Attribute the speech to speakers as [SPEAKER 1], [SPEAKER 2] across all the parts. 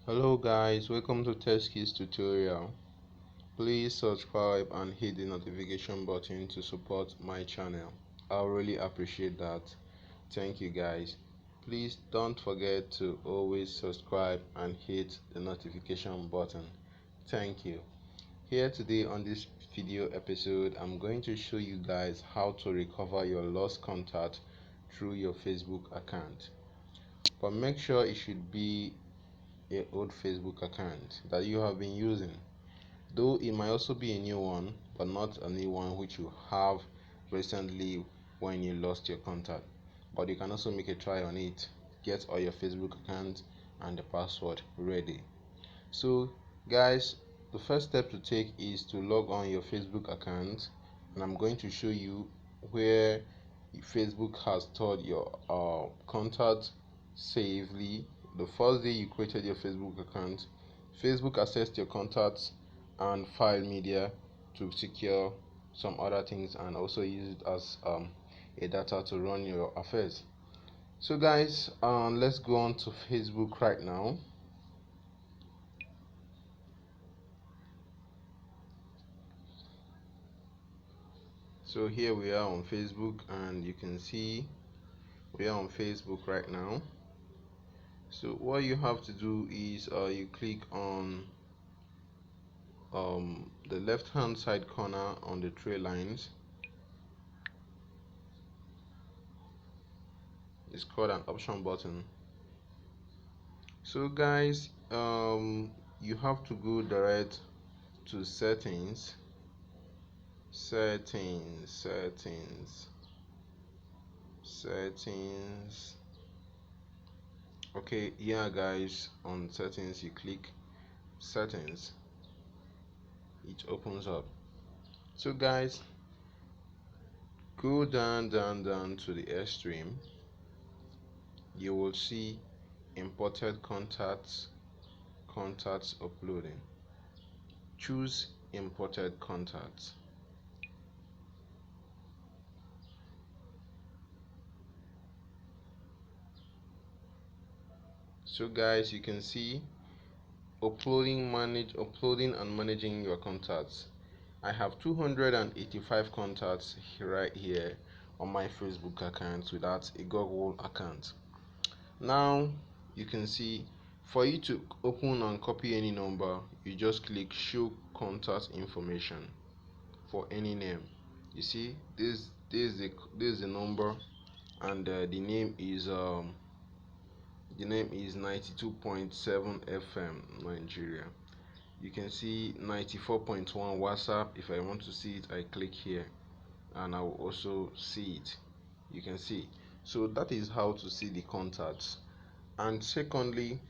[SPEAKER 1] Hello guys, welcome to TestKids tutorial. Please subscribe and hit the notification button to support my channel. I really appreciate that. Thank you guys. Please don't forget to always subscribe and hit the notification button. Thank you. Here today on this video episode, I'm going to show you guys how to recover your lost contact through your Facebook account. But make sure it should be a old Facebook account that you have been using, though it might also be a new one, but not a new one which you have recently when you lost your contact. But you can also make a try on it. Get all your Facebook accounts and the password ready. So guys, the first step to take is to log on your Facebook account, and I'm going to show you where Facebook has stored your contact safely. The first day you created your Facebook account, Facebook assessed your contacts and file media to secure some other things and also use it as a data to run your affairs. So guys, let's go on to Facebook right now. So here we are on Facebook, and you can see we are on Facebook right now. So what you have to do is you click on the left hand side corner on the three lines. It's called an option button. So guys, you have to go direct to settings. Okay, yeah guys, on settings you click settings, it opens up. So guys, go down to the extreme. You will see imported contacts uploading. Choose imported contacts. So guys, you can see uploading and managing your contacts. I have 285 contacts right here on my Facebook account without a Google account. Now you can see, for you to open and copy any number, you just click show contact information for any name. You see this is the number, and the name is 92.7 FM Nigeria. You can see 94.1 WhatsApp. If I want to see it, I click here and I will also see it. You can see. So that is how to see the contacts. And secondly,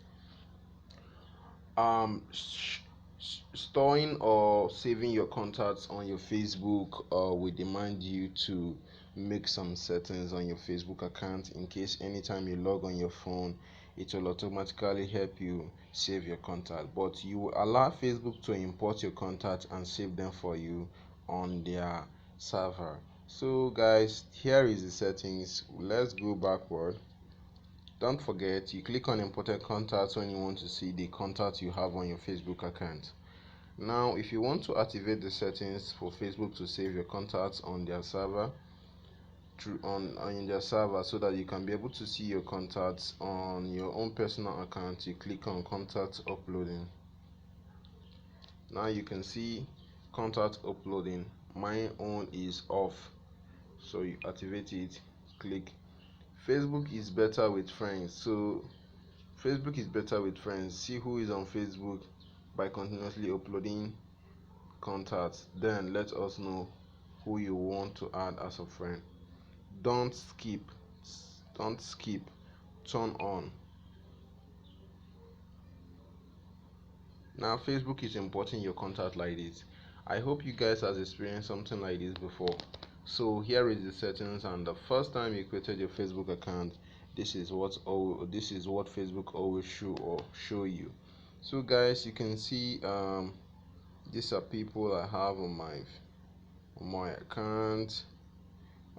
[SPEAKER 1] storing or saving your contacts on your Facebook will demand you to make some settings on your Facebook account. In case anytime you log on your phone, it will automatically help you save your contact, but you will allow Facebook to import your contact and save them for you on their server. So guys, here is the settings. Let's go backward. Don't forget, you click on imported contacts when you want to see the contacts you have on your Facebook account. Now if you want to activate the settings for Facebook to save your contacts on their server, in their server, so that you can be able to see your contacts on your own personal account, you click on contact uploading. Now you can see contact uploading. My own is off, so you activate it. Click Facebook is better with friends. So Facebook is better with friends. See who is on Facebook by continuously uploading contacts, then let us know who you want to add as a friend. Don't skip, turn on. Now Facebook is importing your contact like this. I hope you guys has experienced something like this before. So here is the settings, and the first time you created your Facebook account, this is what Facebook always show you. So guys, you can see these are people I have on my account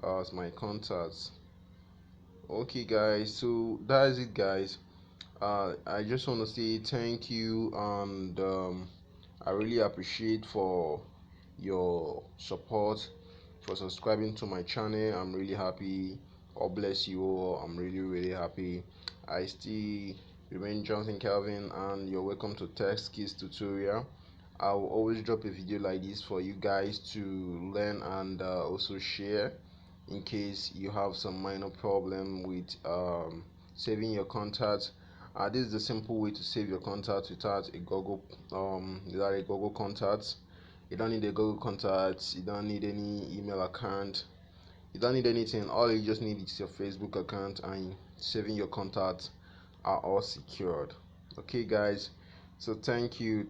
[SPEAKER 1] as my contacts. Okay guys, so that is it guys. I just want to say thank you, and I really appreciate for your support, for subscribing to my channel. I'm really happy. God bless you all. I'm really happy. I still remain Jonathan Calvin, and you're welcome to Text Keys Tutorial. I will always drop a video like this for you guys to learn and also share in case you have some minor problem with saving your contacts. This is the simple way to save your contacts without a Google contacts. You don't need a Google contacts, you don't need any email account, you don't need anything. All you just need is your Facebook account, and saving your contacts are all secured. Okay guys, so thank you.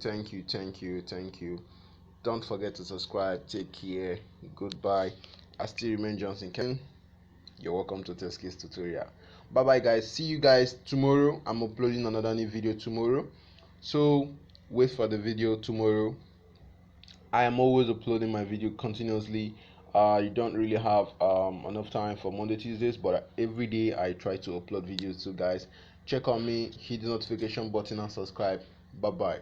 [SPEAKER 1] Don't forget to subscribe. Take care. Goodbye. I still remain Johnson Ken. You're welcome to Teskis tutorial. Bye bye guys. See you guys tomorrow. I'm uploading another new video tomorrow, so wait for the video tomorrow. I am always uploading my video continuously. You don't really have enough time for Monday Tuesdays, but every day I try to upload videos. So guys, check on me, hit the notification button and subscribe. Bye bye.